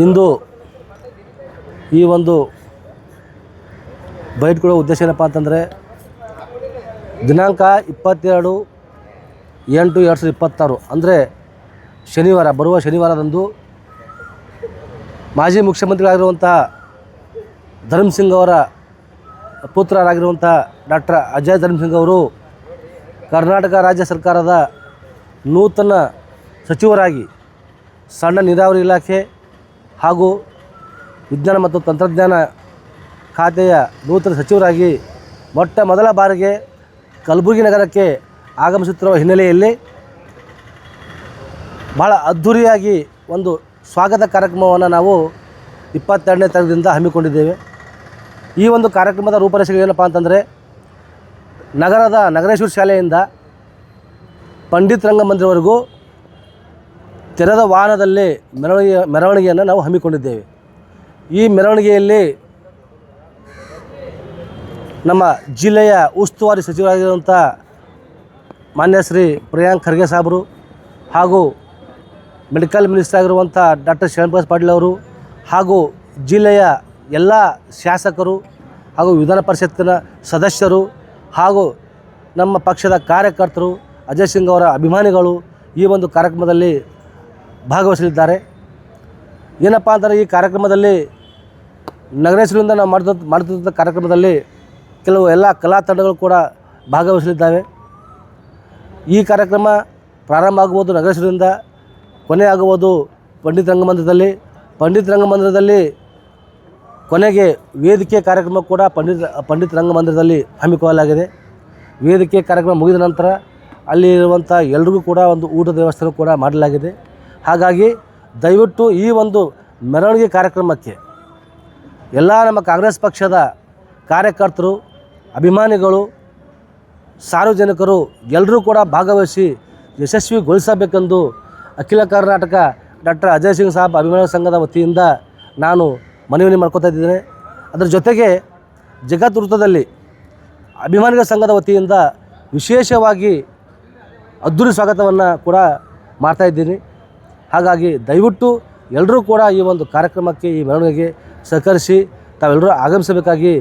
ಇಂದು ಈ ಒಂದು ಬೈಟ್ ಕೊಡೋ ಉದ್ದೇಶ ಏನಪ್ಪ ಅಂತಂದರೆ ದಿನಾಂಕ 22/8/2026 ಅಂದರೆ ಶನಿವಾರ, ಬರುವ ಶನಿವಾರದಂದು ಮಾಜಿ ಮುಖ್ಯಮಂತ್ರಿಗಳಾಗಿರುವಂಥ ಧರ್ಮಸಿಂಗ್ ಅವರ ಪುತ್ರರಾಗಿರುವಂಥ ಡಾಕ್ಟರ್ ಅಜಯ್ ಧರ್ಮಸಿಂಗ್ ಅವರು ಕರ್ನಾಟಕ ರಾಜ್ಯ ಸರ್ಕಾರದ ನೂತನ ಸಚಿವರಾಗಿ ಸಣ್ಣ ನೀರಾವರಿ ಇಲಾಖೆ ಹಾಗೂ ವಿಜ್ಞಾನ ಮತ್ತು ತಂತ್ರಜ್ಞಾನ ಖಾತೆಯ ನೂತನ ಸಚಿವರಾಗಿ ಮೊಟ್ಟ ಮೊದಲ ಬಾರಿಗೆ ಕಲಬುರಗಿ ನಗರಕ್ಕೆ ಆಗಮಿಸುತ್ತಿರುವ ಹಿನ್ನೆಲೆಯಲ್ಲಿ ಭಾಳ ಅದ್ಧೂರಿಯಾಗಿ ಒಂದು ಸ್ವಾಗತ ಕಾರ್ಯಕ್ರಮವನ್ನು ನಾವು 22ನೇ ತಾರೀಖದಿಂದ ಹಮ್ಮಿಕೊಂಡಿದ್ದೇವೆ. ಈ ಒಂದು ಕಾರ್ಯಕ್ರಮದ ರೂಪರೇಷೆ ಏನಪ್ಪ ಅಂತಂದರೆ ನಗರದ ನಗರೇಶ್ವರ ಶಾಲೆಯಿಂದ ಪಂಡಿತ್ ರಂಗಮಂದಿರವರೆಗೂ ತೆರೆದ ವಾಹನದಲ್ಲಿ ಮೆರವಣಿಗೆಯನ್ನು ನಾವು ಹಮ್ಮಿಕೊಂಡಿದ್ದೇವೆ. ಈ ಮೆರವಣಿಗೆಯಲ್ಲಿ ನಮ್ಮ ಜಿಲ್ಲೆಯ ಉಸ್ತುವಾರಿ ಸಚಿವರಾಗಿರುವಂಥ ಮಾನ್ಯ ಶ್ರೀ ಪ್ರಿಯಾಂಕ್ ಖರ್ಗೆ ಸಾಹೇಬರು ಹಾಗೂ ಮೆಡಿಕಲ್ ಮಿನಿಸ್ಟರ್ ಆಗಿರುವಂಥ ಡಾಕ್ಟರ್ ಶ್ರೀನಿವಾಸ್ ಪಾಟೀಲ್ ಅವರು ಹಾಗೂ ಜಿಲ್ಲೆಯ ಎಲ್ಲ ಶಾಸಕರು ಹಾಗೂ ವಿಧಾನ ಪರಿಷತ್ತಿನ ಸದಸ್ಯರು ಹಾಗೂ ನಮ್ಮ ಪಕ್ಷದ ಕಾರ್ಯಕರ್ತರು, ಅಜಯ್ ಸಿಂಗ್ ಅವರ ಅಭಿಮಾನಿಗಳು ಈ ಒಂದು ಕಾರ್ಯಕ್ರಮದಲ್ಲಿ ಭಾಗವಹಿಸಲಿದ್ದಾರೆ. ಏನಪ್ಪ ಅಂದರೆ ಈ ಕಾರ್ಯಕ್ರಮದಲ್ಲಿ ನಗರೇಶ್ವರದಿಂದ ನಾವು ಮಾಡ್ತಿದ್ದ ಕಾರ್ಯಕ್ರಮದಲ್ಲಿ ಕೆಲವು ಎಲ್ಲ ಕಲಾ ತಂಡಗಳು ಕೂಡ ಭಾಗವಹಿಸಲಿದ್ದಾವೆ. ಈ ಕಾರ್ಯಕ್ರಮ ಪ್ರಾರಂಭ ಆಗುವುದು ನಗರೇಶ್ವರದಿಂದ, ಕೊನೆ ಆಗುವುದು ಪಂಡಿತ್ ರಂಗಮಂದಿರದಲ್ಲಿ ಕೊನೆಗೆ ವೇದಿಕೆ ಕಾರ್ಯಕ್ರಮ ಕೂಡ ಪಂಡಿತ್ ರಂಗಮಂದಿರದಲ್ಲಿ ಹಮ್ಮಿಕೊಳ್ಳಲಾಗಿದೆ. ವೇದಿಕೆ ಕಾರ್ಯಕ್ರಮ ಮುಗಿದ ನಂತರ ಅಲ್ಲಿ ಇರುವಂಥ ಎಲ್ರಿಗೂ ಕೂಡ ಒಂದು ಊಟದ ವ್ಯವಸ್ಥೆ ಕೂಡ ಮಾಡಲಾಗಿದೆ. ಹಾಗಾಗಿ ದಯವಿಟ್ಟು ಈ ಒಂದು ಮೆರವಣಿಗೆ ಕಾರ್ಯಕ್ರಮಕ್ಕೆ ಎಲ್ಲ ನಮ್ಮ ಕಾಂಗ್ರೆಸ್ ಪಕ್ಷದ ಕಾರ್ಯಕರ್ತರು, ಅಭಿಮಾನಿಗಳು, ಸಾರ್ವಜನಿಕರು ಎಲ್ಲರೂ ಕೂಡ ಭಾಗವಹಿಸಿ ಯಶಸ್ವಿಗೊಳಿಸಬೇಕೆಂದು ಅಖಿಲ ಕರ್ನಾಟಕ ಡಾಕ್ಟರ್ ಅಜಯ್ ಸಿಂಗ್ ಸಾಬ್ ಅಭಿಮಾನಿ ಸಂಘದ ವತಿಯಿಂದ ನಾನು ಮನವಿ ಮಾಡ್ಕೊತಾ ಇದ್ದೇನೆ. ಅದರ ಜೊತೆಗೆ ಜಗತ್ ವೃತ್ತದಲ್ಲಿ ಅಭಿಮಾನಿಗಳ ಸಂಘದ ವತಿಯಿಂದ ವಿಶೇಷವಾಗಿ ಅದ್ಧೂರಿ ಸ್ವಾಗತವನ್ನು ಕೂಡ ಮಾಡ್ತಾಯಿದ್ದೀನಿ. ಹಾಗಾಗಿ ದಯವಿಟ್ಟು ಎಲ್ಲರೂ ಕೂಡ ಈ ಒಂದು ಕಾರ್ಯಕ್ರಮಕ್ಕೆ, ಈ ಮೆರವಣಿಗೆಗೆ ಸಹಕರಿಸಿ ತಾವೆಲ್ಲರೂ ಆಗಮಿಸಬೇಕಾಗಿ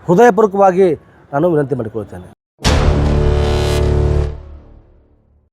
ಹೃದಯಪೂರ್ವಕವಾಗಿ ನಾನು ವಿನಂತಿ ಮಾಡಿಕೊಳ್ತೇನೆ.